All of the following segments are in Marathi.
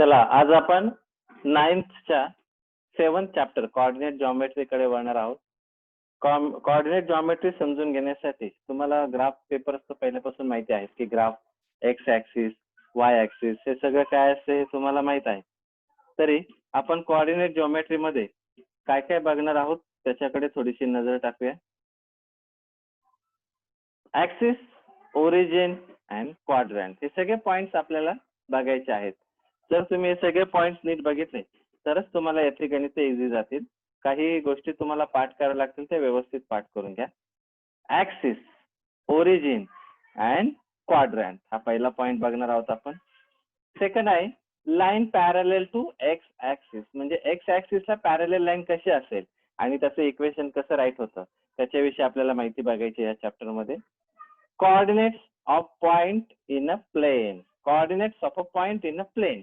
चला आज आपण 9thच्या 7th चॅप्टर कोऑर्डिनेट जॉमेट्रीकडे वळणार आहोत. कोऑर्डिनेट जॉमेट्री समजून घेण्यासाठी तुम्हाला ग्राफ पेपर्स तर पहिल्यापासून माहिती आहे की graph x axis, Y axis हे सगळं काय असते हे तुम्हाला माहित आहे. तरी आपण कोऑर्डिनेट जॉमेट्री मध्ये काय काय बघणार आहोत त्याच्याकडे थोडीशी नजर टाकूया. ऍक्सिस, ओरिजिन अँड क्वाड्रंट हे सगळे पॉइंट्स आपल्याला बघायचे आहेत. जर तुम्ही हे सगळे पॉइंट्स नीट बघितले तरच तुम्हाला याची गणिते इझी जातील. काही गोष्टी तुम्हाला पाठ कराव्या लागतील ते व्यवस्थित पाठ करून घ्या. ऍक्सिस, ओरिजिन अँड क्वाड्रंट हा पहिला पॉइंट बघणार आहोत आपण. सेकंड आहे line parallel to X axis, म्हणजे एक्स ऍक्सिसला पॅरलल लाईन कशी असेल आणि त्याचं इक्वेशन कसं राईट होतं त्याच्याविषयी आपल्याला माहिती बघायची या चॅप्टर मध्ये. Coordinates of point in a plane, coordinates of a point in a plane.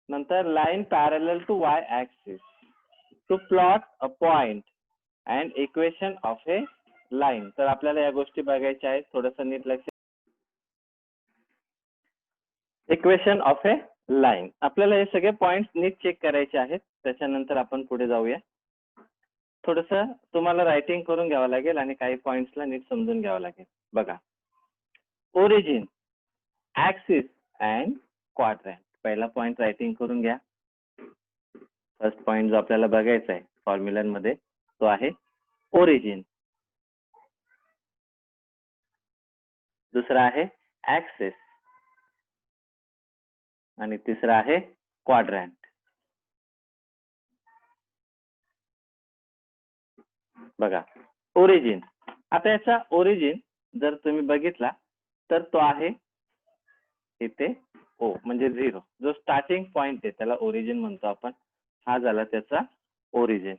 नंतर line parallel to Y axis, to plot a point and equation of a line. तर आपल्याला या गोष्टी बघायच्या आहेत, थोडंसं नीट लक्ष. इक्वेशन ऑफ ए लाईन, आपल्याला हे सगळे पॉइंट्स नीट चेक करायचे आहेत. त्याच्यानंतर आपण पुढे जाऊया. थोडंसं तुम्हाला रायटिंग करून घ्यावं लागेल आणि काही पॉइंट्सला नीट समजून घ्यावं लागेल. बघा, ओरिजिन, ऍक्सिस अँड क्वाड्रंट. पहिला पॉइंट रायटिंग करून घ्या. फर्स्ट पॉइंट जो आपल्याला बघायचा आहे फॉर्म्युलांमध्ये तो आहे ओरिजिन. दुसरा आहे ऍक्सिस आणि तिसरा आहे क्वाड्रंट. बघा, ओरिजिन. आता याचा ओरिजिन जर तुम्ही बघितला तर तो आहे इथे ओ, म्हणजे 0. जो स्टार्टिंग पॉइंट आहे त्याला ओरिजिन म्हणतो आपण. हा झाला त्याचा ओरिजिन.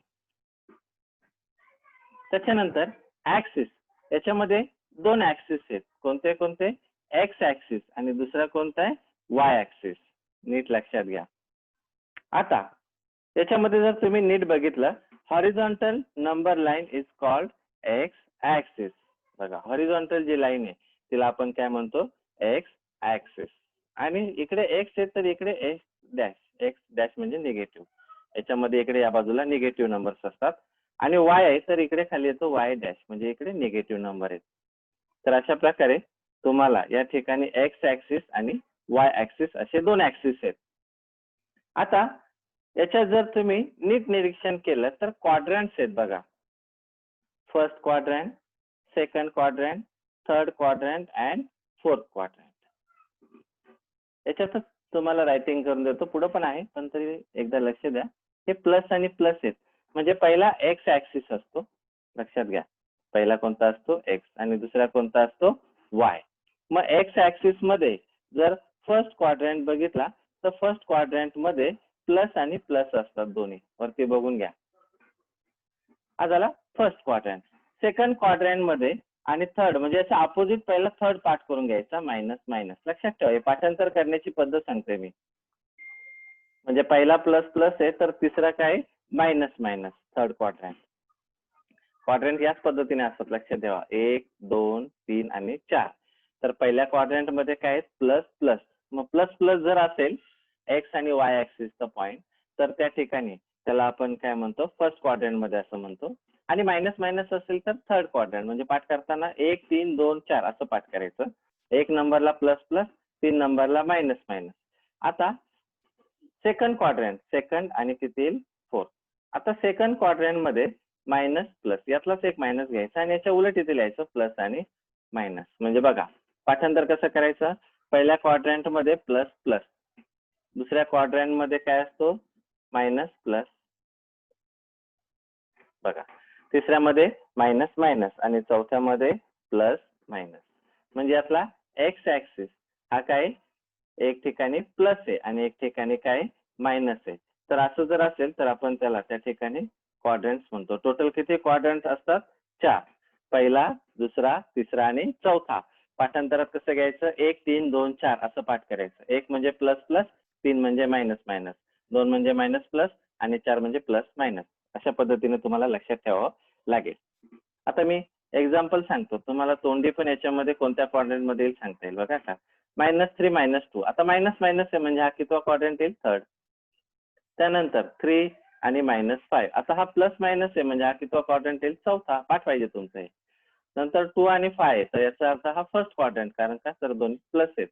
त्याच्यानंतर ऍक्सिस, याच्यामध्ये दोन ऍक्सिस आहेत. कोणते कोणते? एक्स ऍक्सिस आणि दुसरा कोणता आहे? Y axis. नीट लक्षात घ्या. आता याच्यामध्ये जर तुम्ही नीट बघितलं, horizontal number line is called x axis. बघा, हॉरिझॉन्टल जी लाईन आहे तिला आपण काय म्हणतो? X axis. आणि इकडे एक्स आहे तर इकडे एक्स डॅश, एक्स डॅश म्हणजे निगेटिव्ह. याच्यामध्ये इकडे या बाजूला निगेटिव्ह नंबर्स असतात. आणि वाय आहे तर इकडे खाली येतो वाय डॅश, म्हणजे इकडे निगेटिव्ह नंबर आहेत. तर अशा प्रकारे तुम्हाला या ठिकाणी एक्स ऍक्सिस आणि वाय ऍक्सिस असे दोन ऍक्सिस आहेत. आता याच्यात जर तुम्ही नीट निरीक्षण केलं तर क्वाड्रंट्स आहेत. बघा, first quadrant, second quadrant, third quadrant and fourth quadrant. याच्यातच तुम्हाला रायटिंग करून देतो, पुढे पण आहे पण तरी एकदा लक्ष द्या. हे प्लस आणि प्लस आहेत, म्हणजे पहिला एक्स ऍक्सिस असतो. लक्षात घ्या, पहिला कोणता असतो? एक्स आणि दुसरा कोणता असतो? वाय. मग एक्स ऍक्सिस मध्ये जर फर्स्ट क्वाड्रंट बघितला तर फर्स्ट क्वाड्रंट मध्ये प्लस आणि प्लस असतात दोन्ही. वरती बघून घ्या. हा झाला फर्स्ट क्वाड्रंट. सेकंड क्वाड्रंट मध्ये आणि थर्ड, म्हणजे याचा अपोजिट पहिला थर्ड पार्ट करून घ्यायचा, मायनस मायनस. लक्षात ठेवा, पाठांतर करण्याची पद्धत सांगते मी. म्हणजे पहिला प्लस प्लस आहे तर तिसरा काय? Minus minus. Third quadrant. Quadrant याच पद्धतीने असतात, लक्षात ठेवा. 1, 2, 3 आणि 4. तर पहिल्या क्वाड्रंट मध्ये काय? Plus plus. मग प्लस प्लस जर असेल एक्स आणि वाय ऍक्सिसचा पॉइंट तर त्या ठिकाणी त्याला आपण काय म्हणतो? फर्स्ट क्वाड्रंट मध्ये असं म्हणतो. आणि मायनस मायनस असेल तर थर्ड क्वाड्रंट. म्हणजे पाठ करताना 1, 3, 2, 4 असं पाठ करायचं. 1 नंबरला प्लस प्लस, 3 नंबरला मायनस मायनस. आता सेकंड क्वाड्रंट, सेकंड आणि तिथील फोर्थ. आता सेकंड क्वाड्रंट मध्ये मायनस प्लस, यातलाच एक मायनस घ्यायचा आणि याच्या उलट इथे लिहायचं प्लस आणि मायनस. म्हणजे बघा, पाठांतर कसं करायचं? पहिल्या क्वाड्रंट मध्ये प्लस प्लस, दुसऱ्या क्वाड्रंट मध्ये काय असतो? Minus plus. बघा, तिसऱ्यामध्ये मायनस मायनस आणि चौथ्यामध्ये प्लस मायनस. म्हणजे यातला एक्स ऍक्सिस हा काय? एक ठिकाणी प्लस आहे आणि एक ठिकाणी काय? मायनस आहे. तर असं जर असेल तर आपण त्याला त्या ठिकाणी क्वाड्रंट्स म्हणतो. टोटल किती क्वाड्रंट्स असतात? 4. पहिला, दुसरा, तिसरा आणि चौथा. पाठांतरात कसं घ्यायचं? 1, 3, 2, 4 असं पाठ करायचं. 1 म्हणजे प्लस प्लस, 3 म्हणजे मायनस मायनस, 2 म्हणजे मायनस प्लस आणि 4 म्हणजे प्लस मायनस. अशा पद्धतीने तुम्हाला लक्षात ठेवावं लागेल. आता मी एक्झाम्पल सांगतो तुम्हाला. तोंडी पण याच्यामध्ये कोणत्या क्वाड्रंट मध्ये सांगता येईल. बघा का, -3 -2. आता मायनस मायनस आहे म्हणजे हा कितवा क्वाड्रंट येईल? थर्ड. त्यानंतर 3 आणि -5. आता हा प्लस मायनस आहे म्हणजे हा कितवा क्वाड्रंट येईल? चौथा. पाठ पाहिजे तुमचं हे. नंतर 2 आणि 5 तर याचा अर्थ हा फर्स्ट क्वाड्रंट, कारण का तर दोन्ही प्लस आहेत.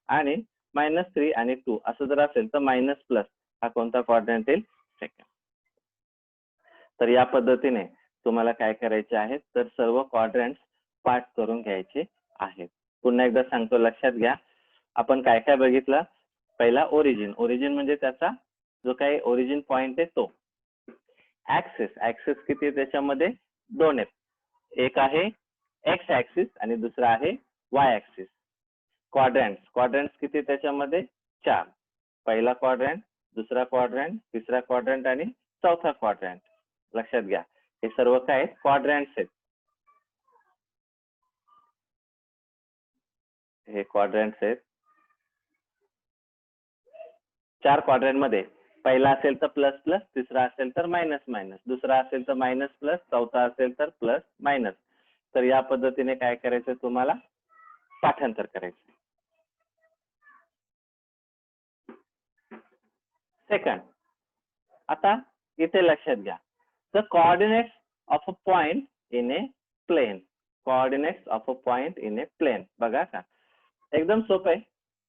आणि -3 आणि 2 असं जर असेल तर मायनस प्लस हा कोणता क्वाड्रंट येईल? सेकंड. तर या पद्धतीने तुम्हाला काय करायचे आहे, तर सर्व क्वाड्रंट्स पाठ करून घ्यायचे आहेत. पुन्हा एकदा सांगतो, लक्षात घ्या. आपण काय काय बघितलं? पहिला ओरिजिन. ओरिजिन म्हणजे त्याचा जो काही ओरिजिन पॉइंट आहे तो. ऍक्सिस. ऍक्सिस किती आहे त्याच्यामध्ये? 2 आहेत. एक आहे एक्स ऍक्सिस आणि दुसरा आहे वाय ऍक्सिस. क्वाड्रंट्स. क्वाड्रंट्स किती त्याच्यामध्ये? 4. पहिला क्वाड्रंट, दुसरा क्वाड्रंट, तिसरा क्वाड्रंट आणि चौथा क्वाड्रंट. लक्षात घ्या, हे सर्व काय क्वाड्रंट्स आहेत. हे क्वाड्रंट्स आहेत. 4 क्वाड्रंट मध्ये पहिला असेल तर प्लस प्लस, तिसरा असेल तर मायनस मायनस, दुसरा असेल तर मायनस प्लस, चौथा असेल तर प्लस मायनस. तर या पद्धतीने काय करायचं तुम्हाला? पाठांतर करायचं. सेकंड, आता इथे लक्षात घ्या, the coordinates of a point in a plane. Coordinates of a point in a plane. बघा का, एकदम सोपं आहे.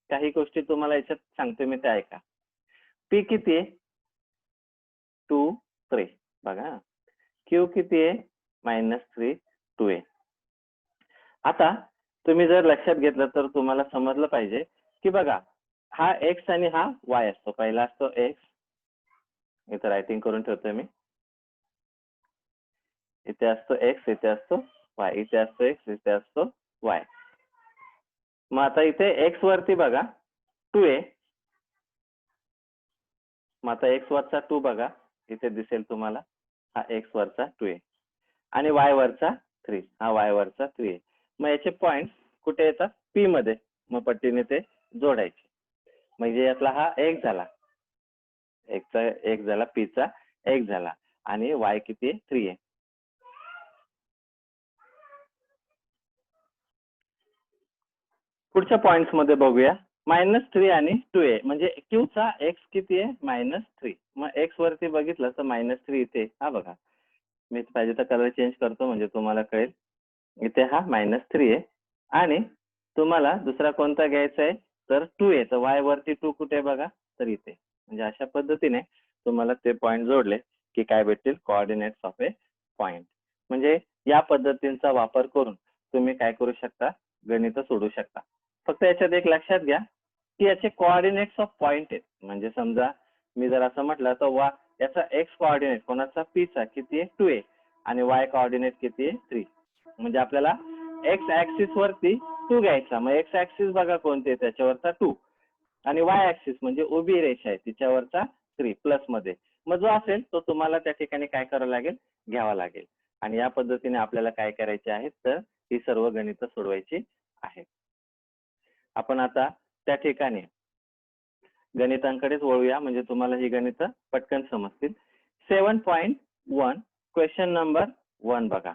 काही गोष्टी तुम्हाला याच्यात सांगतो मी, ते ऐका. पी किती आहे? 2, 3. बघा, क्यू किती आहे? -3, 2 आहे. आता तुम्ही जर लक्षात घेतलं तर तुम्हाला समजलं पाहिजे की बघा, हा एक्स आणि हा वाय असतो. पहिला असतो एक्स, इथे रायटिंग करून ठेवतोय मी. इथे असतो एक्स, इथे असतो वाय, इथे असतो एक्स, इथे असतो वाय. मग आता इथे एक्स वरती बघा 2 आहे. मग आता एक्स वरचा 2 बघा, इथे दिसेल तुम्हाला. हा एक्स वरचा 2 आहे आणि वाय वरचा 3. हा वाय वरचा 3 आहे. मग याचे पॉइंट कुठे येतात? पी मध्ये. मग पट्टीने ते जोडायचे. म्हणजे यातला हा एक झाला, एक्सचा एक झाला, पीचा एक झाला आणि वाय किती आहे? 3 आहे. पुढच्या पॉइंट्स मध्ये बघूया. -3 आणि 2 आहे म्हणजे क्यूचा एक्स किती आहे? -3. मग एक्स वरती बघितलं तर -3 इथे. हा बघा, मी पाहिजे तर कलर चेंज करतो म्हणजे तुम्हाला कळेल. इथे हा -3 आहे आणि तुम्हाला दुसरा कोणता घ्यायचा आहे? तर 2 आहे. तर वाय वरती 2 कुठे बघा? तर इथे. म्हणजे अशा पद्धतीने तुम्हाला ते पॉइंट जोडले की काय भेटतील? Coordinates of A point. म्हणजे या पद्धतींचा वापर करून तुम्ही काय करू शकता? गणित सोडवू शकता. फक्त याच्यात एक लक्षात घ्या की याचे कोऑर्डिनेट्स ऑफ पॉइंट आहेत. म्हणजे समजा मी जर असं म्हटलं तर याचा एक्स कोऑर्डिनेट कोणाचा? पीचा किती आहे? 2 आहे आणि वाय कोऑर्डिनेट किती आहे? 3. म्हणजे आपल्याला एक्स ऍक्सिस वरती 2 घ्यायचा. मग एक्स ऍक्सिस बघा कोणते? त्याच्यावरचा 2 आणि वाय ऍक्सिस म्हणजे उभी रेषा आहे तिच्यावरचा 3 प्लस मध्ये. मग जो असेल तो तुम्हाला त्या ठिकाणी काय करावं लागेल? घ्यावा लागेल. आणि या पद्धतीने आपल्याला काय करायचे आहेत? तर ही सर्व गणितं सोडवायची आहेत. आपण आता त्या ठिकाणी गणितांकडेच वळूया म्हणजे तुम्हाला ही गणितं पटकन समजतील. 7.1 क्वेश्चन नंबर 1 बघा.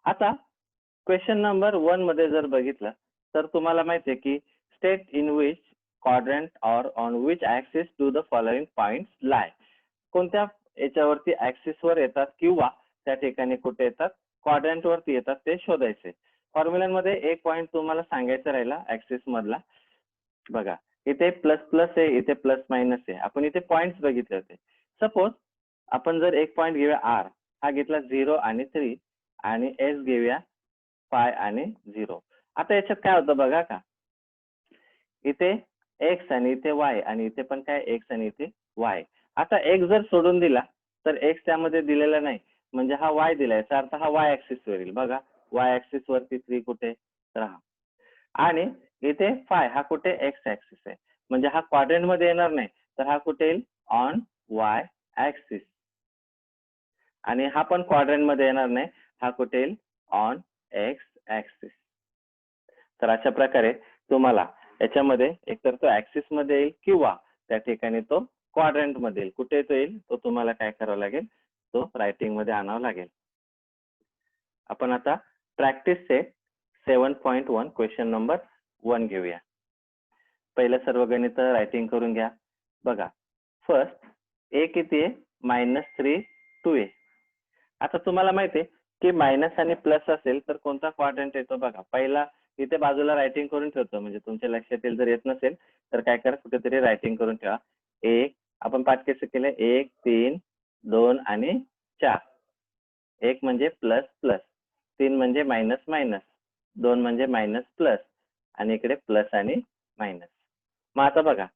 आता क्वेश्चन नंबर 1 मध्ये जर बघितलं तर तुम्हाला माहिती आहे की state in which quadrant or on which axis do the following points lie. कोणत्या याच्यावरती ऍक्सिस वर येतात किंवा त्या ठिकाणी कुठे येतात? क्वाड्रंट वरती येतात, ते शोधायचे. फॉर्म्युलामध्ये एक पॉइंट तुम्हाला सांगायचा राहिला ऍक्सिस मधला. बघा, इथे प्लस प्लस आहे, इथे प्लस मायनस आहे. आपण इथे पॉइंट्स बघितले होते. सपोज आपण जर एक पॉइंट घेऊया आर, हा घेतला 0 आणि 3 आणि एस घेऊया 5 आणि 0. आता याच्यात काय होतं बघा का, इथे एक्स आणि इथे वाय आणि इथे पण काय एक्स आणि इथे वाय. आता एक्स जर सोडून दिला तर एक्स त्यामध्ये दिलेला नाही म्हणजे हा वाय दिलाय, याचा अर्थ हा वाय ऍक्सिस वर येईल. बघा, वाय ऍक्सिस वरती 3 कुठे? तर हा. आणि इथे 5 हा कुठे? एक्स ऍक्सिस आहे. म्हणजे हा क्वाड्रंट मध्ये येणार नाही, तर हा कुठे येईल? On Y axis. आणि हा पण क्वाड्रंट मध्ये येणार नाही, हा कुठे येईल? On x axis. तर अशा प्रकारे तुम्हाला याच्यामध्ये एकतर तो ऍक्सिस मध्ये येईल किंवा त्या ठिकाणी तो क्वाड्रंट मध्ये येईल. कुठे तो येईल तो तुम्हाला काय करावं लागेल? तो रायटिंग मध्ये आणावा लागेल. आपण आता प्रॅक्टिसचे 7.1 क्वेश्चन नंबर 1 घेऊया. पहिलं सर्व गणित रायटिंग करून घ्या. बघा फर्स्ट ए किती आहे -3 2a. आता तुम्हाला माहिती आहे की मायनस आणि प्लस असेल तर कोणता क्वाड्रंट येतो बघा. पहिला इथे बाजूला रायटिंग करून ठेवतो म्हणजे तुमच्या लक्षात येईल. जर येत नसेल तर काय करा कुठेतरी रायटिंग करून ठेवा. एक आपण पाठ कसं केलं 1 3 2 आणि 4. 1 म्हणजे प्लस प्लस, 3 म्हणजे मायनस मायनस, 2 म्हणजे मायनस प्लस आणि इकडे प्लस आणि मायनस. मग आता बघा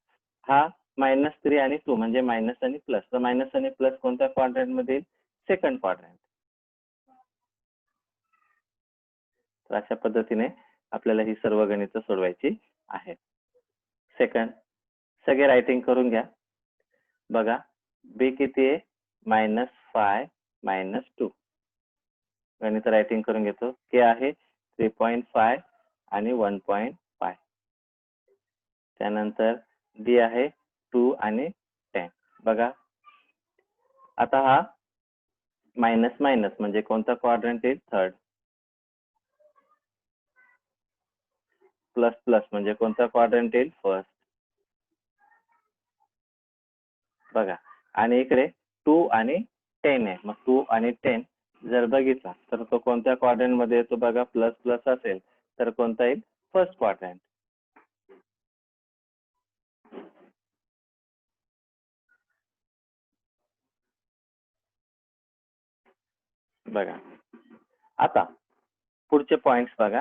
हा -3 आणि 2 म्हणजे मायनस आणि प्लस. तर मायनस आणि प्लस कोणत्या क्वाड्रंट मध्ये येईल? Second quadrant. तर अशा पद्धतीने आपल्याला ही सर्व गणितं सोडवायची आहेत. सेकंड सगळे रायटिंग करून घ्या. बघा बी किती आहे -5 -2. गणित रायटिंग करून घेतो. के आहे 3.5 आणि 1.5. त्यानंतर डी आहे 2 आणि 10. बघा आता हा मायनस मायनस म्हणजे कोणता क्वाड्रंट येईल? थर्ड. प्लस प्लस म्हणजे कोणता क्वाड्रंट येईल? फर्स्ट. बघा आणि इकडे 2 आणि 10 आहे. मग 2 आणि 10 जर बघितला तर तो कोणत्या क्वाड्रंट मध्ये येतो बघा. प्लस प्लस असेल तर कोणता येईल? First quadrant. बघा आता पुढचे पॉइंट्स बघा.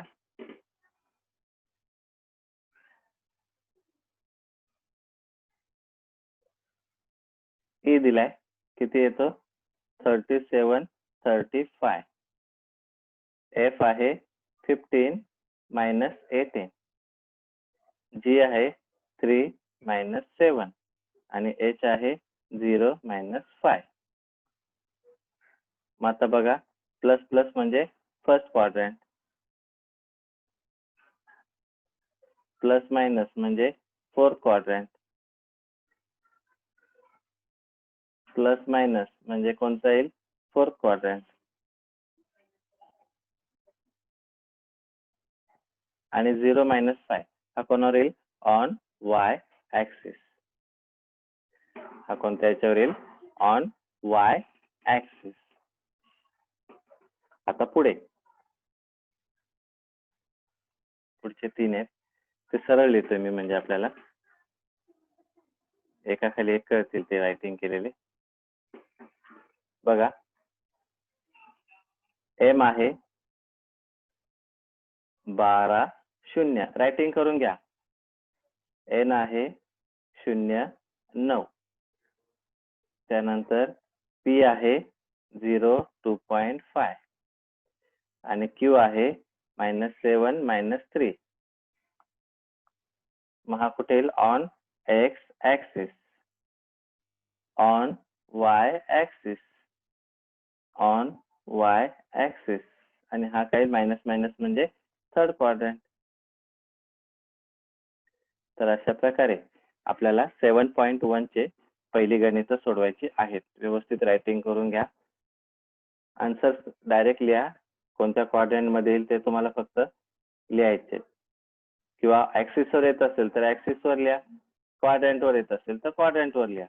ए दिलाय किती येतो? 37 35. एफ आहे 15 -18. जी आहे 3 -7 आणि एच आहे 0 -5. मग आता बघा प्लस प्लस म्हणजे फर्स्ट क्वाड्रंट, प्लस मायनस म्हणजे फोर्थ क्वाड्रंट, प्लस मायनस म्हणजे कोणता येईल? Fourth quadrant. आणि 0 -5 हा कोणावर येईल? On Y axis. हा कोणत्या याच्यावर येईल? On Y axis. आता पुढचे 3 आहेत ते सरळ लिहितोय मी म्हणजे आपल्याला एकाखाली एक कळतील ते रायटिंग केलेले. बघा एम आहे 12 0. रायटिंग करून घ्या. एन आहे 0 9. त्यानंतर पी आहे 0 2.5 आणि क्यू आहे -7 -3. मग हा कुठे येईल? On x axis, on Y axis, on Y axis. आणि हा काही मायनस मायनस म्हणजे थर्ड क्वाड्रंट. तर अशा प्रकारे आपल्याला 7.1 चे पहिली गणित सोडवायची आहेत. व्यवस्थित रायटिंग करून घ्या. आन्सर डायरेक्ट लिहा. कोणत्या क्वाड्रंट मध्ये येईल ते तुम्हाला फक्त लिहायचे. किंवा ऍक्सिस वर येत असेल तर ऍक्सिस वर लिहा. क्वाड्रंट वर येत असेल तर क्वाड्रंट वर लिहा.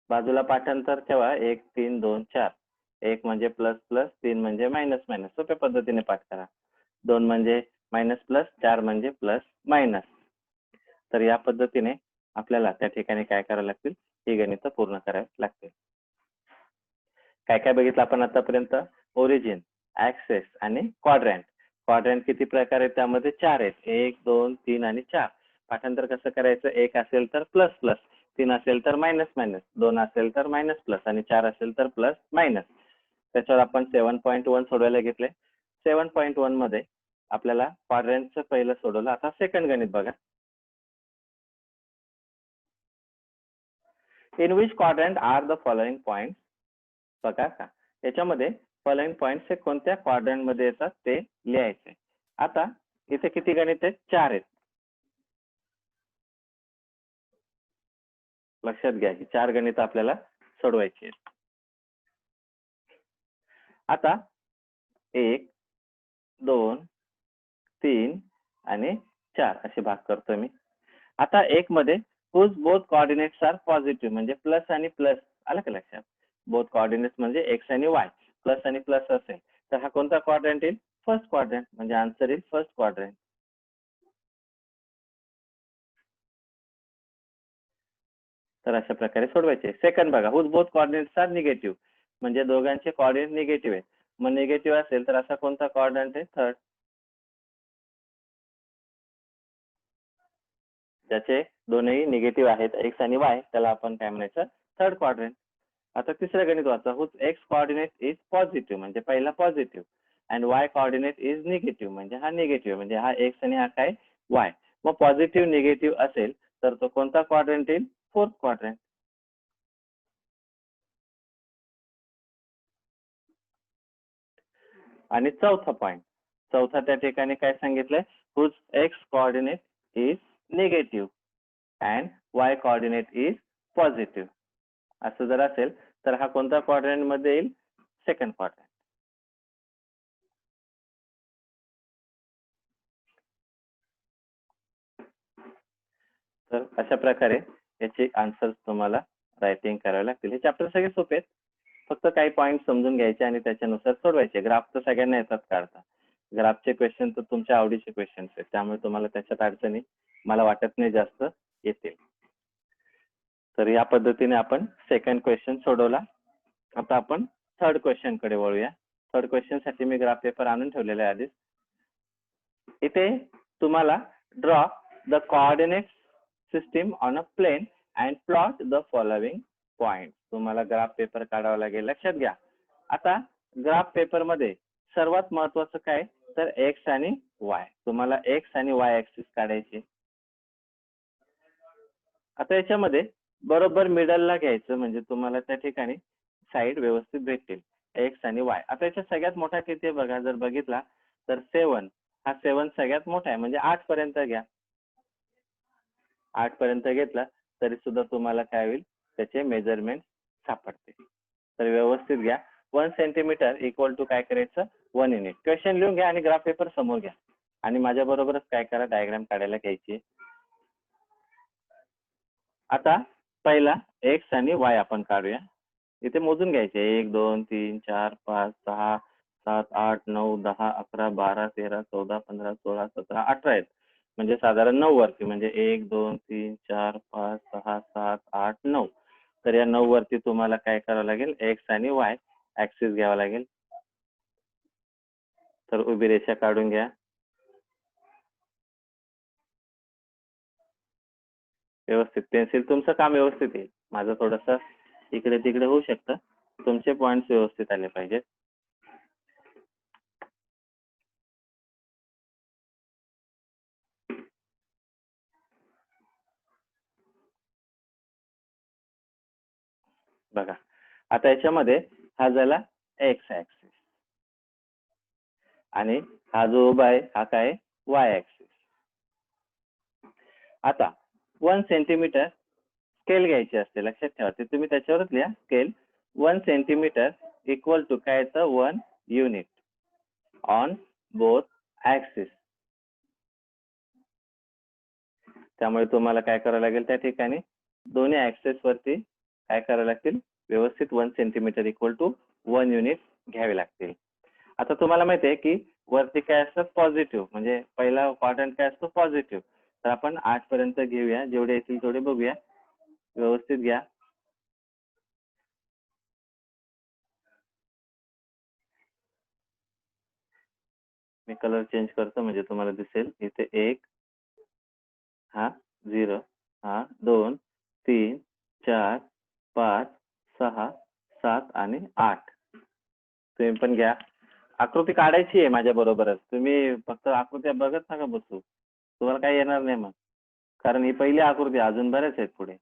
बाजूला पाठांतर ठेवा 1 3 2 4. 1 म्हणजे प्लस प्लस, 3 म्हणजे मायनस मायनस. सोप्या पद्धतीने पाठ करा. 2 म्हणजे मायनस प्लस, 4 म्हणजे प्लस मायनस. तर या पद्धतीने आपल्याला त्या ठिकाणी काय करावं लागतील? ही गणित पूर्ण करावी लागतील. काय काय बघितलं आपण आतापर्यंत? ओरिजिन, ऍक्सेस आणि क्वाड्रंट. क्वाड्रंट किती प्रकार आहेत? त्यामध्ये 4 आहेत. 1 2 3 आणि 4. पाठांतर कसं करायचं? 1 असेल तर प्लस प्लस, 3 असेल तर मायनस मायनस, 2 असेल तर मायनस प्लस आणि 4 असेल तर प्लस मायनस. त्याच्यावर आपण 7.1 सोडवायला घेतले. 7.1 मध्ये आपल्याला क्वाड्रंटचं पहिलं सोडवलं. आता सेकंड गणित बघा. In which quadrant are the following point. बघा का याच्यामध्ये फॉलोइंग पॉइंट्स हे कोणत्या क्वाड्रंट मध्ये येतात ते लिहायचे. आता इथे किती गणित आहेत? 4 आहेत. लक्षात घ्या की 4 गणित आपल्याला सोडवायची आहेत. आता 1 2 3 आणि 4 असे भाग करतोय मी. आता एक मध्ये whose both coordinates are positive म्हणजे प्लस आणि प्लस आलं का लक्षात. बोथ कोऑर्डिनेट्स म्हणजे एक्स आणि वाय प्लस आणि प्लस असेल तर हा कोणता क्वाड्रंट येईल? First quadrant. म्हणजे आन्सर येईल फर्स्ट क्वाड्रंट. तर अशा प्रकारे सोडवायचे. सेकंड बघा, whose both coordinates are negative म्हणजे दोघांचे कोऑर्डिनेट निगेटिव्ह आहे. मग निगेटिव्ह असेल तर असा कोणता क्वाड्रंट आहे? थर्ड. ज्याचे दोनही निगेटिव्ह आहेत एक्स आणि वाय त्याला आपण काय म्हणायचं? Third quadrant. आता तिसरं गणित वाचा. Whose X coordinate is positive म्हणजे पहिला positive and Y coordinate is negative म्हणजे हा निगेटिव्ह म्हणजे हा एक्स आणि हा काय? वाय. मग पॉझिटिव्ह निगेटिव्ह असेल तर तो कोणता क्वाड्रंट येईल? Fourth quadrant. आणि चौथा पॉइंट, चौथा त्या ठिकाणी काय सांगितलंय? Whose X coordinate is negative and Y coordinate is positive असं जर असेल तर हा कोणता क्वाड्रंट मध्ये येईल? Second quadrant. तर अशा प्रकारे याचे आन्सर्स तुम्हाला रायटिंग करावे लागतील. हे चॅप्टर सगळे सोपे आहेत, फक्त काही पॉईंट समजून घ्यायचे आणि त्याच्यानुसार सोडवायचे. ग्राफ तर सगळ्यांना येतात काढता. ग्राफचे क्वेश्चन तर तुमच्या आवडीचे क्वेश्चन्स आहेत, त्यामुळे तुम्हाला त्याच्यात अडचणी मला वाटत नाही जास्त येतील. तर या पद्धतीने आपण सेकंड क्वेश्चन सोडवला. आता आपण थर्ड क्वेश्चन कडे वळूया. थर्ड क्वेश्चन साठी मी ग्राफ पेपर आणून ठेवलेला आहे आधीच. इथे तुम्हाला draw the coordinate system on a plane and plot the following point. तुम्हाला ग्राफ पेपर काढावा लागेल. लक्षात घ्या, आता ग्राफ पेपर मध्ये सर्वात महत्वाचं काय तर एक्स आणि वाय. तुम्हाला एक्स आणि वाय ऍक्सिस काढायचे. आता याच्यामध्ये बरोबर मिडलला घ्यायचं म्हणजे तुम्हाला त्या ठिकाणी साईड व्यवस्थित भेटतील एक्स आणि वाय. आता याच्या सगळ्यात मोठा किती आहे बघा, जर बघितला तर 7. हा 7 सगळ्यात मोठा आहे म्हणजे 8 पर्यंत घ्या. 8 पर्यंत घेतला तरी सुद्धा तुम्हाला काय होईल? त्याचे मेजरमेंट सापडतील. तर व्यवस्थित घ्या. 1 सेंटीमीटर इक्वल टू काय करायचं? 1 युनिट. क्वेश्चन लिहून घ्या आणि ग्राफ पेपर समोर घ्या आणि माझ्या बरोबरच काय करा? डायग्राम काढायला घ्यायची. आता पहिला एक्स आणि वाय आपण काढूया. इथे मोजून घ्यायचे. 1 2 3 4 5 6 7 8 9 10 11 12 13 14 15 16 17 18 आहेत. म्हणजे साधारण 9 वरती म्हणजे 1 2 3 4 5 6 7 8 9. तर या 9 वरती तुम्हाला काय करावं लागेल? एक्स आणि वाय ऍक्सिस घ्यावा लागेल. तर उभी रेषा काढून घ्या. व्यवस्थित पेन्सिल तुमचं काम व्यवस्थित येईल. माझं थोडंसं इकडे तिकडे होऊ शकतं. तुमचे पॉइंट्स व्यवस्थित आले पाहिजेत. बघा, आता याच्यामध्ये हा झाला एक्स ऍक्सिस आणि हा जो उभा आहे हा काय? Y axis. आता 1 सेंटीमीटर स्केल घ्यायची असते. लक्षात ठेवा, ते तुम्ही त्याच्यावरच लिहा स्केल. 1 सेंटीमीटर इक्वल टू काय येतं? 1 युनिट ऑन बोथ ऍक्सिस. त्यामुळे तुम्हाला काय करावं लागेल? त्या ठिकाणी दोन्ही ऍक्सिस वरती काय करावं लागतील? व्यवस्थित 1 सेंटीमीटर इक्वल टू 1 युनिट घ्यावे लागतील. आता तुम्हाला माहिती आहे की वरती काय असतं? पॉझिटिव्ह म्हणजे पहिला क्वाड्रंट काय असतो? पॉझिटिव्ह. तर आपण 8 पर्यंत घेऊया. जेवढे येतील तेवढे बघूया. व्यवस्थित घ्या. मी कलर चेंज करतो म्हणजे तुम्हाला दिसेल. इथे 1 हा 0 हा 2 3 4 5 6 7 आणि 8. तुम्ही पण घ्या. आकृती काढायची आहे माझ्या बरोबरच. तुम्ही फक्त आकृत्या बघत नका बसू. तुम्हाला काही येणार नाही मग. कारण ही पहिली आकृती, अजून बऱ्याच आहेत पुढे.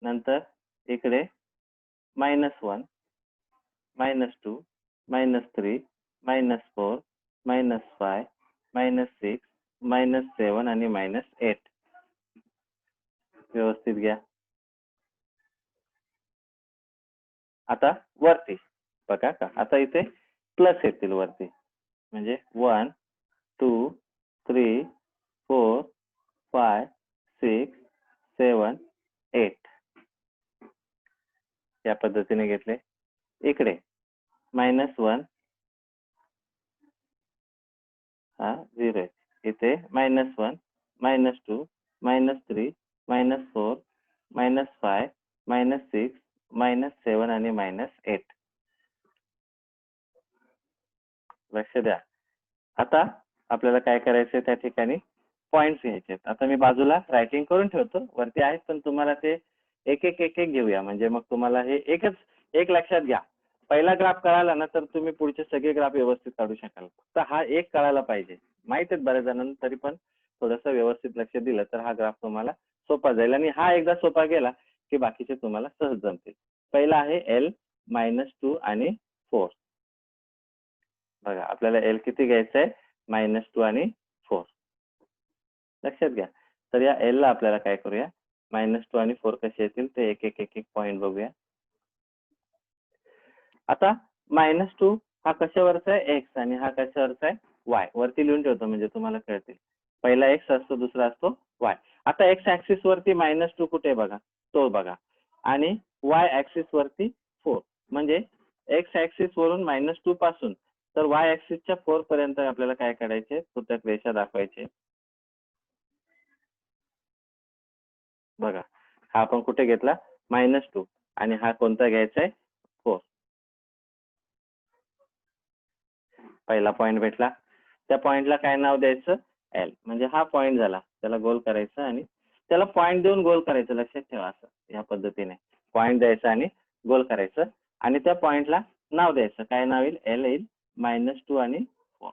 नंतर इकडे -1 -2 -3 -4 -5 -6 -7 आणि -8. व्यवस्थित घ्या. आता वरती बघा का, आता इथे प्लस येतील वरती म्हणजे 1 2 3 4 5 6 7 8 या पद्धतीने घेतले. इकडे -1 हा 0 आहे. इथे -1 -2 -3 -4 -5 -6 -7 आणि -8 लक्ष द्या. आता आपल्याला काय करायचंय त्या ठिकाणी पॉइंट्स घ्यायचे. आता मी बाजूला रायटिंग करून ठेवतो, वरती आहेत, पण तुम्हाला ते एक एक एक एक घेऊया, म्हणजे मग तुम्हाला हे एक लक्षात घ्या. पहिला ग्राफ कळाला ना तर तुम्ही पुढचे सगळे ग्राफ व्यवस्थित काढू शकाल. फक्त हा एक कळायला पाहिजे. माहित आहेत बऱ्याच जणांना, तरी पण थोडंसं व्यवस्थित लक्ष दिलं तर हा ग्राफ तुम्हाला सोपा जाईल. आणि हा एकदा सोपा गेला की बाकीचे तुम्हाला सहज जमतील. पहिला आहे L -2 आणि 4. बघा आपल्याला L किती घ्यायचं आहे? -2 आणि 4. लक्षात घ्या. तर या L ला आपल्याला काय करूया, -2 आणि 4 कसे येतील ते एक एक एक एक पॉईंट बघूया. आता -2 हा कशावरचा आहे? X, आणि हा कशावरचा आहे? Y. वरती लिहून ठेवतो म्हणजे तुम्हाला कळतील. पहिला X असतो, दुसरा असतो Y. आता X ऍक्सिस वरती -2 कुठे बघा, तो बघा, आणि Y ऍक्सिस वरती 4. म्हणजे X ऍक्सिस वरून -2 पासून तर Y ऍक्सिसच्या 4 पर्यंत आपल्याला काय करायचे, तुटक रेषा दाखवायचे. बघा हा आपण कुठे घेतला? -2, आणि हा कोणता घ्यायचा आहे? 4. पहिला पॉइंट भेटला. त्या पॉइंटला काय नाव द्यायचं? L. म्हणजे हा पॉइंट झाला, त्याला गोल करायचं आणि त्याला पॉइंट देऊन गोल करायचं. लक्षात ठेवा, असं या पद्धतीने पॉइंट द्यायचा आणि गोल करायचं, आणि त्या पॉइंटला नाव द्यायचं. काय नाव येईल? L येईल, -2 आणि 4.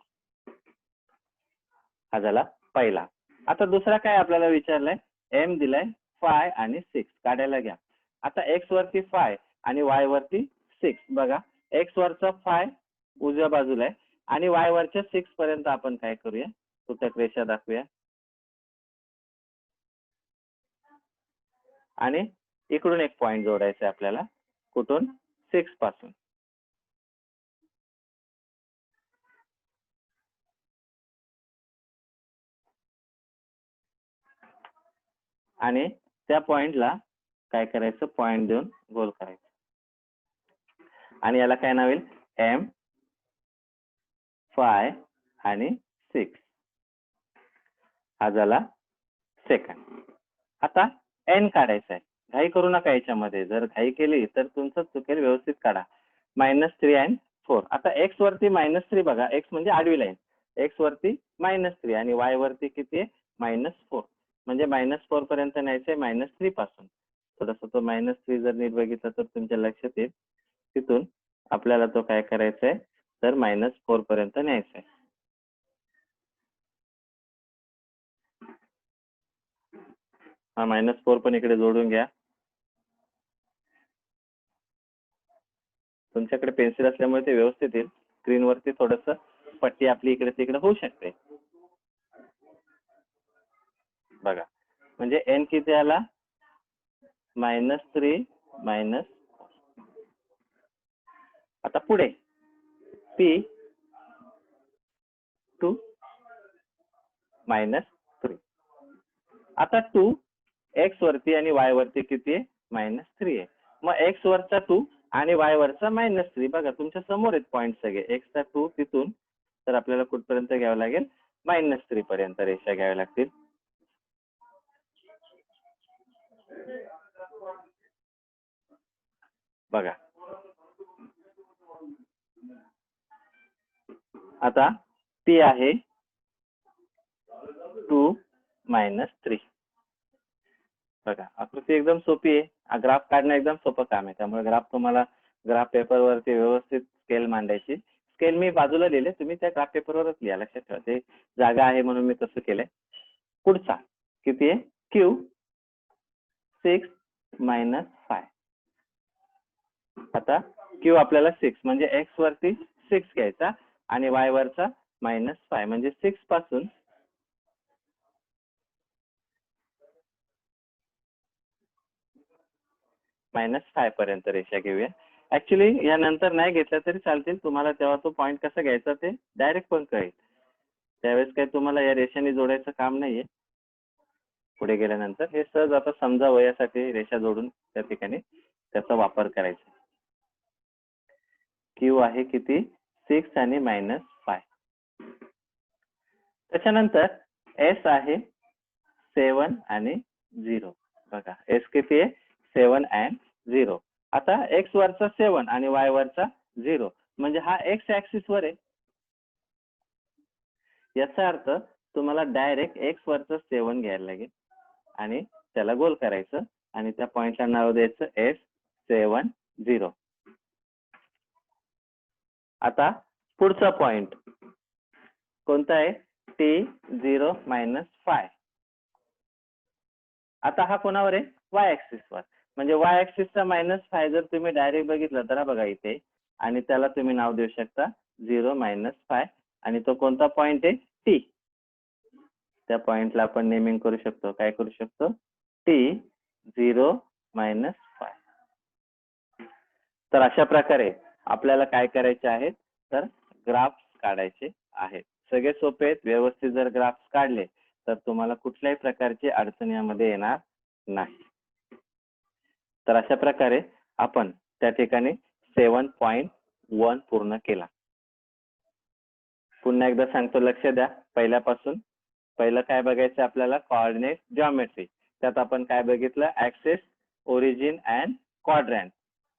हा झाला पहिला. आता दुसरा काय आपल्याला विचारलंय? M दिलाय 5 आणि 6 काढायला घ्या. आता X वरती 5 आणि Y वरती 6. बघा X वरचा 5 उजव्या बाजूला आहे आणि Y वरच्या 6 पर्यंत आपण काय करूया, तुटक रेषा दाखवूया. आणि इकडून एक पॉइंट जोडायचा आपल्याला. कुठून? 6 पासून. आणि त्या पॉइंटला काय करायचं? पॉइंट देऊन गोल करायचं. आणि याला काय नाव येईल? M 5 आणि 6. हा झाला सेकंड. आता N काढायचा आहे. घाई करू नका याच्यामध्ये. जर घाई केली तर तुमचं चुकेल. व्यवस्थित काढा. -3 आणि 4. आता X वरती -3 बघा. X म्हणजे आडवी लाईन. X वरती -3 आणि Y वरती किती आहे? -4. म्हणजे -4 पर्यंत न्यायचंय -3 पासून. थोडंसं तो -3 जर नीट बघितलं तर तुमच्या लक्षात येईल. तिथून आपल्याला तो काय करायचा आहे, तर -4 पर्यंत न्यायचा आहे. हा -4 पण इकडे जोडून घ्या. तुमच्याकडे पेन्सिल असल्यामुळे ते व्यवस्थित येईल. स्क्रीनवरती थोडंसं पट्टी आपली इकडे तिकडे होऊ शकते. बघा म्हणजे N किती आला? -3 आता पुढे P 2 -3. आता 2 X वरती आणि Y वरती किती आहे? -3 आहे. मग X वरचा 2 आणि Y वरचा -3. बघा तुमच्या समोर आहेत पॉईंट सगळे. X चा 2 तिथून तर आपल्याला कुठपर्यंत घ्यावं लागेल? -3 पर्यंत रेषा घ्याव्या लागतील. बघा आता P आहे 2 -3. बघा आकृती एकदम सोपी आहे. ग्राफ काढणं एकदम सोपं काम आहे. त्यामुळे ग्राफ पेपरवरती व्यवस्थित स्केल मांडायची. स्केल मी बाजूला लिहिले, तुम्ही त्या ग्राफ पेपरवरच लिहा. लक्षात ठेवा, ते जागा आहे म्हणून मी तसं केलंय. पुढचा किती आहे? Q 6 -5. आता Q आपल्याला 6 म्हणजे X वरती 6 घ्यायचा आणि Y वरचा -5 म्हणजे 6 पासून -5 पर्यंत रेषा घेऊया. ऍक्च्युली या नंतर नाही घेतल्या तरी चालतील. तुम्हाला तेव्हा तो पॉईंट कसा घ्यायचा ते डायरेक्ट पण कळेल. त्यावेळेस काही तुम्हाला या रेषाने जोडायचं काम नाहीये. पुढे गेल्यानंतर हे सहज आता समजावं यासाठी रेषा जोडून त्या ठिकाणी त्याचा वापर करायचा. क्यू आहे किती 6 आणि -5. त्याच्यानंतर एस आहे 7 आणि 0. बघा एस किती आहे 7 and 0. आता एक्स वरचा 7 आणि वाय वरचा 0 म्हणजे हा एक्स ऍक्सिस वर आहे. याचा अर्थ तुम्हाला डायरेक्ट एक्स वरचा 7 घ्यायला लागेल आणि त्याला गोल करायचं आणि त्या पॉइंटला नाव द्यायचं S70. आता पुढचा पॉइंट कोणता आहे T0 -5. आता हा कोणावर आहे वाय ऍक्सिस वर. म्हणजे वाय ऍक्सिसचा -5 जर तुम्ही डायरेक्ट बघितलं तर बघा इथे आणि त्याला तुम्ही नाव देऊ शकता 0 -5 आणि तो कोणता पॉइंट आहे टी. त्या पॉइंटला आपण नेमिंग करू शकतो. काय करू शकतो T0 -5. तर अशा प्रकारे आपल्याला काय करायचे आहेत तर ग्राफ्स काढायचे आहेत. सगळे सोपे आहेत. व्यवस्थित जर ग्राफ्स काढले तर तुम्हाला कुठल्याही प्रकारची अडचण यामध्ये येणार नाही. तर अशा प्रकारे आपण त्या ठिकाणी 7.1 पूर्ण केला. पुन्हा एकदा सांगतो लक्ष द्या. पहिल्यापासून पहिलं काय बघायचं आपल्याला कोऑर्डिनेट जिओमेट्री. त्यात आपण काय बघितलं ऍक्सिस, ओरिजिन अँड क्वाड्रंट.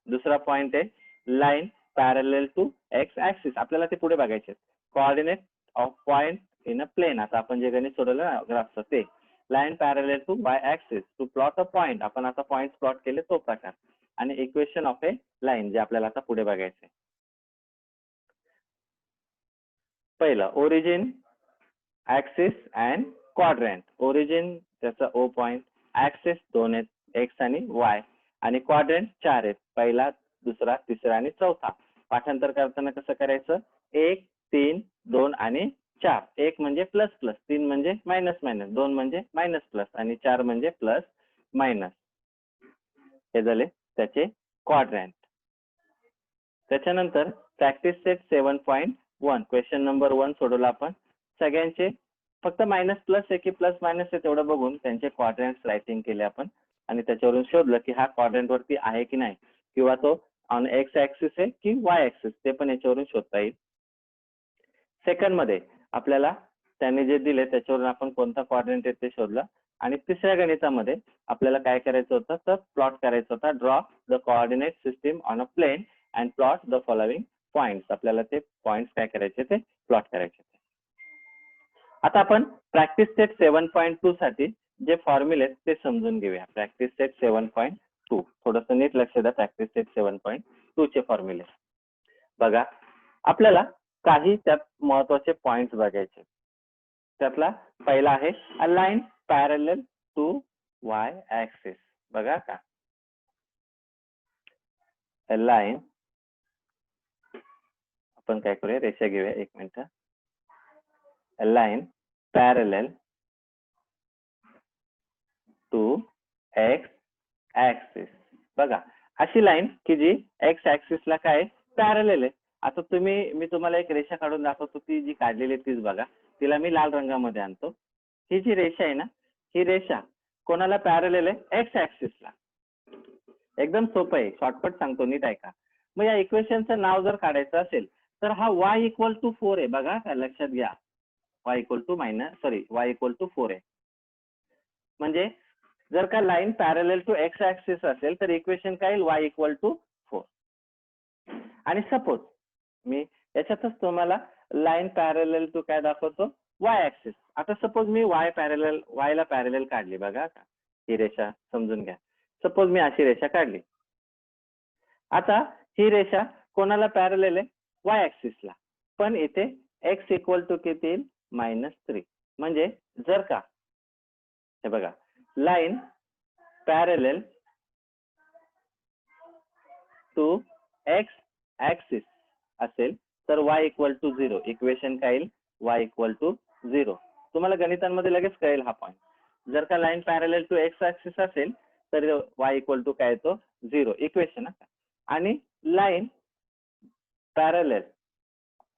दुसरा पॉइंट आहे line parallel to X axis. आपल्याला ते पुढे बघायचे. Coordinate of point in a plane. आता आपण जे गणित सोडवलं ना ग्राफचं ते line parallel to Y axis to plot a point. आपण आता पॉइंट प्लॉट केले तो प्रकार आणि इक्वेशन ऑफ ए लाईन जे आपल्याला आता पुढे बघायचे. पहिलं origin, axis and quadrant. Origin त्याचा ओ पॉइंट, ऍक्सिस 2 आहेत एक्स आणि वाय आणि क्वाड्रंट 4 आहेत. पहिला, दुसरा, तिसरा आणि चौथा. पाठांतर करताना कसं करायचं 1, 3, 2 आणि 4. 1 म्हणजे प्लस प्लस, 3 म्हणजे मायनस मायनस, 2 म्हणजे मायनस प्लस आणि 4 म्हणजे प्लस मायनस. हे झाले त्याचे क्वाड्रंट. त्याच्यानंतर प्रॅक्टिस सेट 7.1 क्वेश्चन नंबर 1 सोडवला आपण. सगळ्यांचे फक्त मायनस प्लस आहे की प्लस मायनस आहे तेवढं बघून त्यांचे क्वाड्रंट्स रायटिंग केले आपण आणि त्याच्यावरून शोधलं की हा क्वाड्रंट वरती आहे की नाही किंवा तो ऑन एक्स ऍक्सिस आहे की वाय ऍक्सिस ते पण याच्यावरून शोधता येईल. सेकंड मध्ये आपल्याला त्यांनी जे दिले त्याच्यावरून आपण कोणता क्वाड्रंट आहे ते शोधलं आणि तिसऱ्या गणितामध्ये आपल्याला काय करायचं होतं तर प्लॉट करायचं होता. Draw the coordinate system on a plane and plot the following points. आपल्याला ते पॉइंट्स काय करायचे ते प्लॉट करायचे. आता आपण प्रॅक्टिस सेट 7.2 साठी जे फॉर्म्युले आहेत ते समजून घेऊया. प्रॅक्टिस सेट 7.2 थोडस नीट लक्ष द्या. प्रॅक्टिस सेट 7.2 चे फॉर्म्युले बघा. आपल्याला काही त्यात महत्वाचे पॉइंट्स बघायचे. त्यातला पहिला आहे a line parallel to Y axis. बघा का अ लाईन, आपण काय करूया रेषा घेऊया 1 minute. A line parallel to X axis. बघा अशी लाईन की जी एक्स ऍक्सिसला काय पॅरलल आहे. आता मी तुम्हाला एक रेषा काढून दाखवतो. ती जी काढलेली तीच बघा. तिला मी लाल रंगामध्ये आणतो. ही जी रेषा आहे ना ही रेषा कोणाला पॅरलल आहे एक्स ऍक्सिसला. एकदम सोपं आहे. शॉर्टकट सांगतो नीट ऐका. मग या इक्वेशनचं नाव जर काढायचं असेल तर हा y = 4 आहे. बघा काय लक्षात घ्या. y = 4 आहे. म्हणजे जर का line parallel to X axis असेल तर इक्वेशन काय येईल y = 4. आणि सपोज मी याच्यातच तुम्हाला लाईन पॅरलल टू काय दाखवतो वाय ऍक्सिस. आता सपोज मी वाय ला पॅरलल काढली. बघा का ही रेषा समजून घ्या. सपोज मी अशी रेषा काढली. आता ही रेषा कोणाला पॅरलल आहे वाय ऍक्सिसला. पण इथे x = किती येईल -3. म्हणजे जर का हे बघा line parallel to X axis असेल तर y = 0. इक्वेशन काय येईल y = 0. तुम्हाला गणितांमध्ये लगेच कळेल हा पॉइंट. जर का line parallel to X axis असेल तर y = काय येतो 0 इक्वेशन. आणि line parallel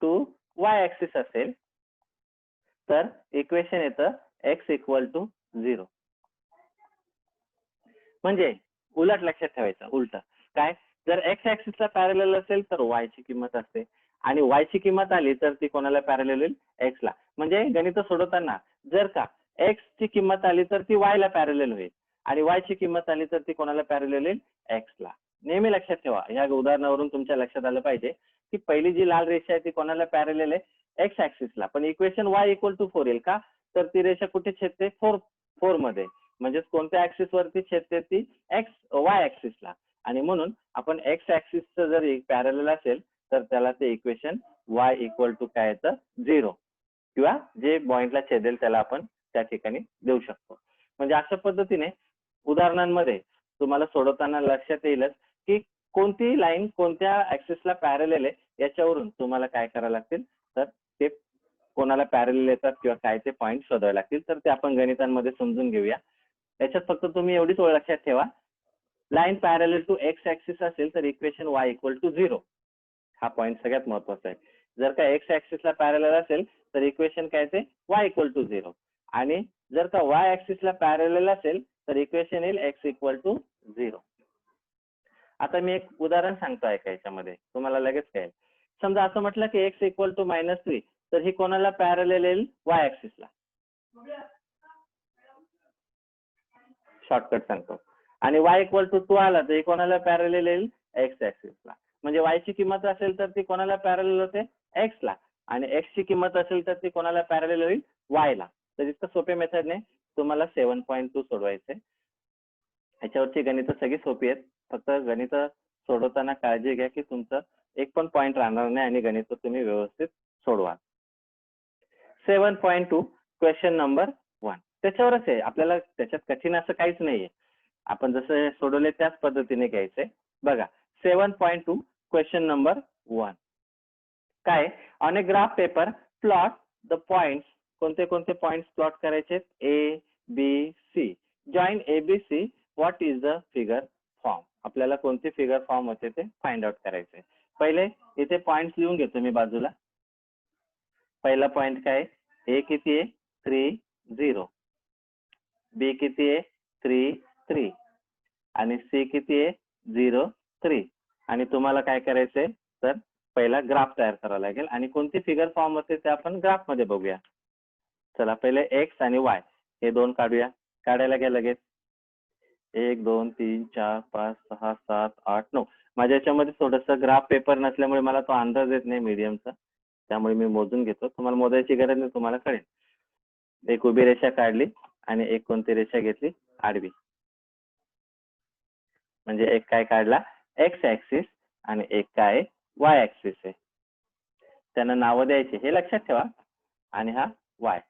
to Y axis असेल तर इक्वेशन येतं x इक्वल टू 0. म्हणजे उलट लक्षात ठेवायचं, उलट काय, जर एक्स ऍक्सिसला पॅरलल असेल तर y ची किंमत असते आणि y ची किंमत आली तर ती कोणाला पॅरलल होईल, x ला. म्हणजे गणित सोडवताना जर का x ची किंमत आली तर ती y ला पॅरलल होईल आणि y ची किंमत आली तर ती कोणाला पॅरलल होईल, x ला. नेहमी लक्षात ठेवा, या उदाहरणावरून तुमच्या लक्षात आलं पाहिजे की पहिली जी लाल रेषा आहे ती कोणाला पॅरलल आहे, एक्स ऍक्सिसला. पण इक्वेशन y इक्वल टू 4 येईल का, तर ती रेषा कुठे छेदते, 4 मध्ये. म्हणजे कोणत्या ऍक्सिस वरती छेदते, ती वाय ऍक्सिसला. आणि म्हणून आपण एक्स ऍक्सिसचं जर पॅरलल असेल तर त्याला ते इक्वेशन y इक्वल टू काय येतं, 0 किंवा जे पॉइंटला छेदेल त्याला आपण त्या ठिकाणी देऊ शकतो. म्हणजे अशा पद्धतीने उदाहरणांमध्ये तुम्हाला सोडवताना लक्षात येईलच की कोणती लाईन कोणत्या ऍक्सिसला पॅरलल आहे याच्यावरून तुम्हाला काय करावं लागतील, तर ते कोणाला पॅरलल येतात किंवा काय ते पॉईंट शोधावे लागतील. तर ते आपण गणितांमध्ये समजून घेऊया. याच्यात फक्त तुम्ही एवढीच ओळ लक्षात ठेवा, line parallel to X axis असेल तर इक्वेशन y इक्वल टू 0. हा पॉईंट सगळ्यात महत्वाचा आहे. जर का एक्स ऍक्सिसला पॅरलल असेल तर इक्वेशन काय ते y इक्वल टू 0. आणि जर का y ऍक्सिसला पॅरलल असेल तर इक्वेशन येईल x इक्वल टू 0. आता मी एक उदाहरण सांगतो ऐका, याच्यामध्ये तुम्हाला लगेच कळेल. समजा असं म्हटलं की x इक्वल टू -3, तर ही कोणाला पॅरलल येईल, y ऍक्सिसला. शॉर्टकट सांगतो. आणि y इक्वल टू 2 आला तर कोणाला पॅरलल येईल, एक्स ऍक्सिसला. म्हणजे y ची किंमत असेल तर ती कोणाला पॅरलल होते, x ला. आणि x ची किंमत असेल तर ती कोणाला पॅरलल होईल, y ला. तर इतकं सोप्या मेथडने तुम्हाला 7.2 सोडवायचे. याच्यावरची गणितं सगळी सोपी आहेत. फक्त गणित सोडवताना काळजी घ्या की तुमचं एक पण पॉईंट राहणार नाही आणि गणित तुम्ही व्यवस्थित सोडवा. 7.2 क्वेश्चन नंबर 1. त्याच्यावरच आहे, आपल्याला त्याच्यात कठीण असं काहीच नाहीये. आपण जसं सोडवले त्याच पद्धतीने घ्यायचंय. बघा 7.2 क्वेश्चन नंबर 1. काय, on a graph paper plot the points. कोणते कोणते पॉइंट्स प्लॉट करायचे, A B C. Join A B C, what is the figure form. आपल्याला कोणते फिगर फॉर्म होते ते फाइंड आउट करायचे. पहिले इथे पॉइंट्स लिहून घेतो मी बाजूला. पहिला पॉइंट काय, ए किती आहे, 3 0. बी किती आहे, 3 3. आणि सी किती आहे, 0 3. आणि तुम्हाला काय करायचंय, तर पहिला ग्राफ तयार करावा लागेल आणि कोणती फिगर फॉर्म होते ते आपण ग्राफ मध्ये बघूया. चला पहिले एक्स आणि वाय हे दोन काढूया. काढायला घ्या लगेच. 1 2 3 4 5 6 7 8 9. माझ्या याच्यामध्ये थोडस ग्राफ पेपर नसल्यामुळे मला तो अंदाज येत नाही मीडियमचा, त्यामुळे मी मोजून घेतो. तुम्हाला मोजायची गरज नाही, तुम्हाला कळेल. एक उभी रेषा काढली आणि एक कोणती रेषा घेतली, आडवी. म्हणजे एक काय काढला, एक्स ऍक्सिस, आणि एक काय, वाय ऍक्सिस आहे. त्यांना नावं द्यायची, हे लक्षात ठेवा. आणि हा वाय.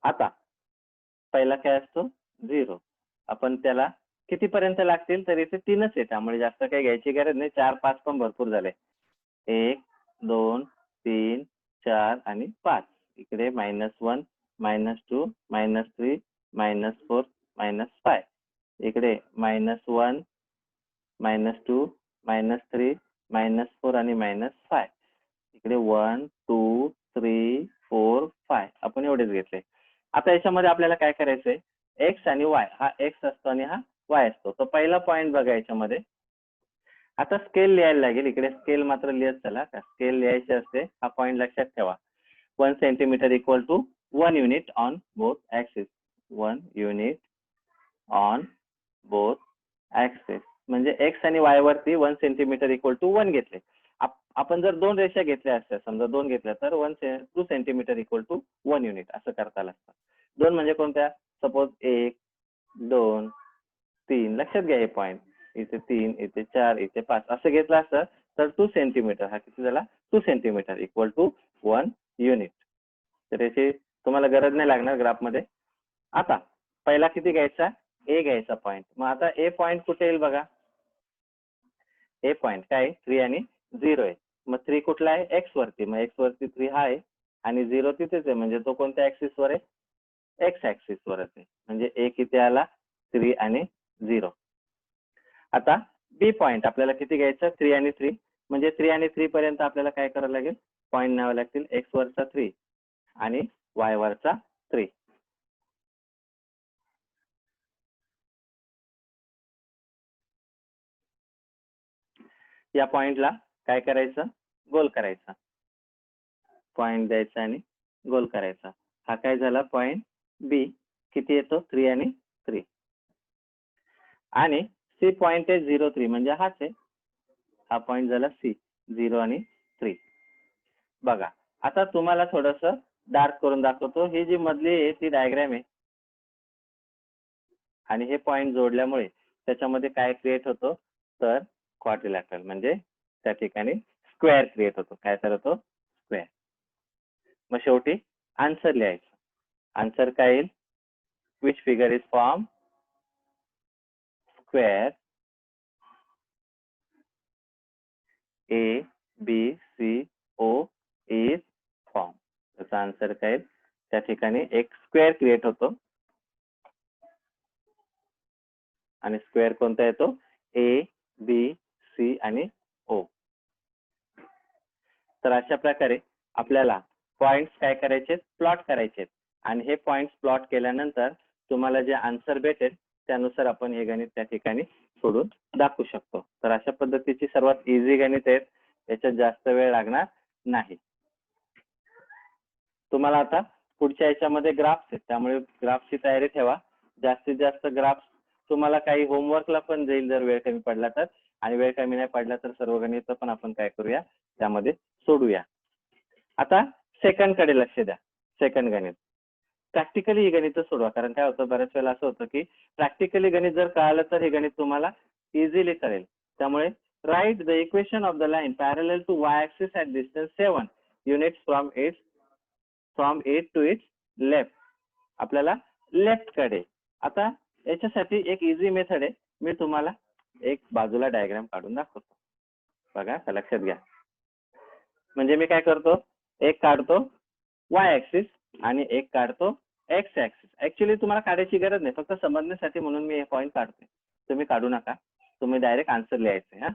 आता पहिला काय असतो, 0. आपण त्याला कितीपर्यंत लागतील, तर इथे 3च आहे, त्यामुळे जास्त काही घ्यायची गरज नाही. 4 5 पण भरपूर झाले. 1 2 3 4 आणि 5. इकडे -1 -2 -3 -4 -5. इकडे -1 -2 -3 -4 आणि -5. इकडे 1 2 3 4 5. आपण एवढेच घेतले. आता याच्यामध्ये आपल्याला काय करायचंय, एक्स आणि वाय. हा एक्स असतो आणि हा वाय असतो. तो पहिला पॉइंट बघा याच्यामध्ये. आता स्केल लिहायला लागेल. इकडे स्केल मात्र लिहत चला, का स्केल लिहायचे असते. हा पॉइंट लक्षात ठेवा. 1 centimeter equal to 1 unit on both axis. 1 unit on both axis. म्हणजे एक्स आणि वाय वरती 1 सेंटीमीटर इक्वल टू 1 घेतले. आपण जर 2 रेषा घेतल्या असत्या, समजा 2 घेतल्या, तर 2 सेंटीमीटर इक्वल टू 1 युनिट असं करता आलं असतं. 2 म्हणजे कोणत्या, सपोज 1 2 3. लक्षात घ्या हे पॉइंट. इथे 3 इथे 4 इथे 5 असं घेतलं असतं तर 2 सेंटीमीटर. हा किती झाला, 2 सेंटीमीटर इक्वल टू 1 युनिट. तर याची तुम्हाला गरज नाही लागणार ग्राफ मध्ये. आता पहिला किती घ्यायचा, ए घ्यायचा पॉइंट. मग आता ए पॉइंट कुठे येईल बघा. ए पॉइंट काय, 3 आणि 0 आहे. मग 3 कुठला आहे, एक्स वरती. मग एक्स वरती 3 हा आहे आणि 0 तिथेच आहे. म्हणजे तो कोणत्या ऍक्सिस वर आहे, एक्स ऍक्सिस वरच आहे. म्हणजे ए किती आला, 3 आणि 0. आता बी पॉईंट आपल्याला किती घ्यायचं 3 आणि 3 म्हणजे 3 आणि 3 पर्यंत आपल्याला काय करावं लागेल पॉईंट न्यावं लागतील एक्स वरचा 3 आणि वाय वरचा 3. या पॉइंटला काय करायचं गोल करायचा पॉइंट द्यायचा आणि गोल करायचा. हा काय झाला पॉइंट बी किती येतो 3 आणि 3 आणि सी पॉइंट आहे 0 3 म्हणजे हाच आहे हा पॉइंट झाला सी 0 आणि 3. बघा आता तुम्हाला थोडस डार्क करून दाखवतो. ही जी मधली आहे ती डायग्राम आहे आणि हे पॉइंट जोडल्यामुळे त्याच्यामध्ये काय क्रिएट होतो तर क्वाड्रिलॅटरल म्हणजे त्या ठिकाणी स्क्वेअर क्रिएट होतो. काय तर होतो स्क्वेअर. मग शेवटी आन्सर लिहायचं. आन्सर काय येईल which figure is form square A B C O is form. त्याचा आन्सर काय येईल त्या ठिकाणी एक स्क्वेअर क्रिएट होतो आणि स्क्वेअर कोणता येतो ए बी सी आणि ओ. तर अशा प्रकारे आपल्याला पॉइंट्स काय करायचे प्लॉट करायचे आणि हे पॉइंट्स प्लॉट केल्यानंतर तुम्हाला जे आन्सर भेटेल त्यानुसार आपण हे गणित त्या ठिकाणी सोडून दाखवू शकतो. तर अशा पद्धतीची सर्वात इझी गणित आहेत. याच्यात जास्त वेळ लागणार नाही. तुम्हाला आता पुढच्या याच्यामध्ये ग्राफ्स आहेत त्यामुळे ग्राफची तयारी ठेवा. जास्तीत जास्त ग्राफ्स तुम्हाला काही होमवर्कला पण जाईल जर वेळ कमी पडला तर आणि वेळ कमी नाही पडला तर सर्व गणित पण आपण काय करूया त्यामध्ये सोडूया. आता सेकंड कडे लक्ष द्या. सेकंड गणित प्रॅक्टिकली ही गणित सोडवा कारण काय होतं बऱ्याच वेळेला असं होतं की प्रॅक्टिकली गणित जर कळालं तर हे गणित तुम्हाला इझिली कळेल. त्यामुळे write the equation of the line parallel to Y axis at distance 7 units from it to its left. आपल्याला लेफ्ट कडे. आता याच्यासाठी एक इझी मेथड आहे. मी तुम्हाला एक बाजूला डायग्राम काढून दाखवतो. बघा लक्षात घ्या. म्हणजे मी काय करतो एक काढतो वाय ऍक्सिस आणि एक काढतो एक्स ऍक्सिस. ऍक्च्युली तुम्हाला काढायची गरज नाही फक्त समजण्यासाठी म्हणून मी हे पॉईंट काढतोय. तुम्ही काढू नका. तुम्ही डायरेक्ट आन्सर लिहायचे. हा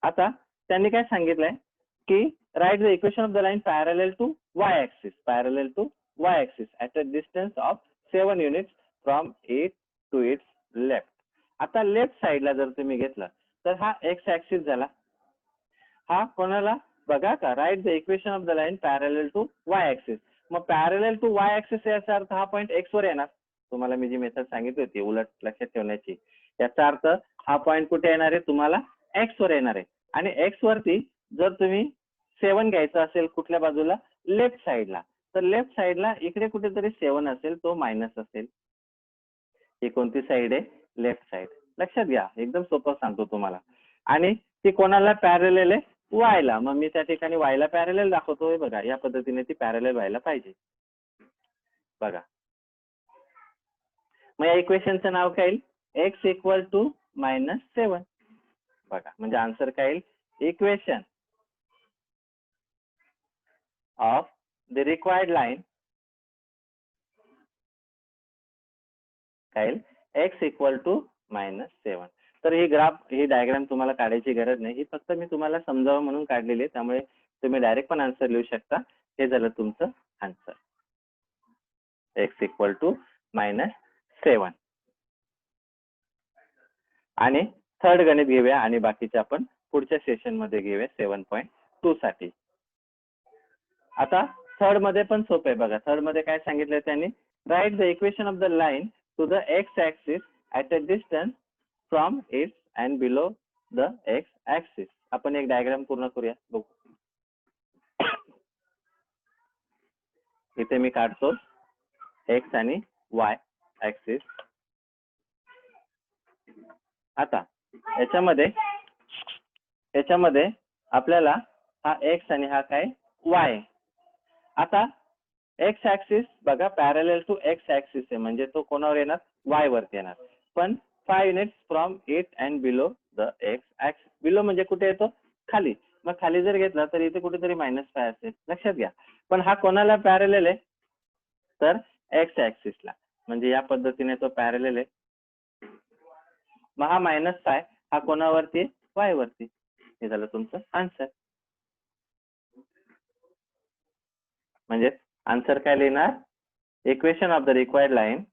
आता त्यांनी काय सांगितलंय की write the equation of the line parallel to Y axis at a distance of 7 units from it to its left. आता लेफ्ट साइडला जर तुम्ही घेतलं तर हा एक्स ऍक्सिस झाला. हा कोणाला बघा का write the equation of the line parallel to Y axis. मग पॅरलल टू वाय ऍक्सिस याचा अर्थ हा पॉईंट एक्स वर येणार. तुम्हाला मी जी मेथड सांगितली होती उलट लक्षात ठेवण्याची याचा अर्थ हा पॉईंट कुठे येणार आहे तुम्हाला एक्स वर येणार आहे आणि एक्स वरती जर तुम्ही 7 घ्यायचा असेल कुठल्या बाजूला लेफ्ट साइडला तर लेफ्ट साइडला इकडे कुठेतरी 7 असेल तो मायनस असेल. ही कोणती साइड आहे लेफ्ट साइड. लक्षात घ्या एकदम सोपं सांगतो तुम्हाला. आणि ती कोणाला पॅरलल आहे वायला. मग मी त्या ठिकाणी वायला पॅरलल दाखवतोय. बघा या पद्धतीने ती पॅरलल व्हायला पाहिजे. बघा मग या इक्वेशनचं नाव काय येईल एक्स इक्वल टू -7. बघा म्हणजे आन्सर काय येईल equation of the required line काय येईल एक्स इक्वल टू -7. तर ही डायग्राम तुम्हाला काढायची गरज नाही. ही फक्त मी तुम्हाला समजावं म्हणून काढलेली आहे. त्यामुळे तुम्ही डायरेक्ट पण आन्सर लिहू शकता. हे झालं तुमचं आन्सर एक्स इक्वल टू -7. आणि थर्ड गणित घेऊया आणि बाकीचे आपण पुढच्या सेशन मध्ये घेऊया 7.2 साठी. आता थर्ड मध्ये पण सोपं आहे. बघा थर्ड मध्ये काय सांगितलंय त्यांनी write the equation of the line to the X axis at a distance from it and below the X axis. आपण एक डायग्राम पूर्ण करूया. बघू इथे मी काढतो एक्स आणि वाय ऍक्सिस. आता याच्यामध्ये आपल्याला हा एक्स आणि हा काय वाय. आता एक्स ऍक्सिस बघा पॅरलल टू एक्स ऍक्सिस आहे म्हणजे तो कोणावर येणार वाय वरती येणार. पण 5 units from it and below the X axis. Below म्हणजे कुठे येतो खाली. मग खाली जर घेतला तर इथे कुठेतरी -5 असेल. लक्षात घ्या. पण हा कोणाला पॅरलल आहे तर एक्स ऍक्सिसला. म्हणजे या पद्धतीने तो पॅरलल आहे. मग हा -5 हा कोणावरती आहे? वाय वरती. हे झालं तुमचं आन्सर. म्हणजे आन्सर काय लिहिणार? Equation of the required line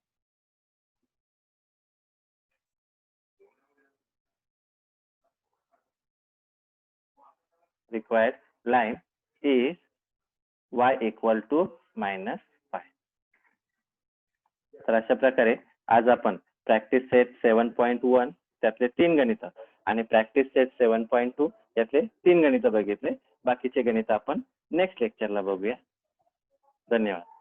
is y equal to -5. तर अशा प्रकारे आज आपण प्रॅक्टिस सेट 7.1 त्यातले 3 गणित आणि प्रॅक्टिस सेट 7.2 यातले 3 गणित बघितले. बाकीचे गणित आपण नेक्स्ट लेक्चरला बघूया. धन्यवाद.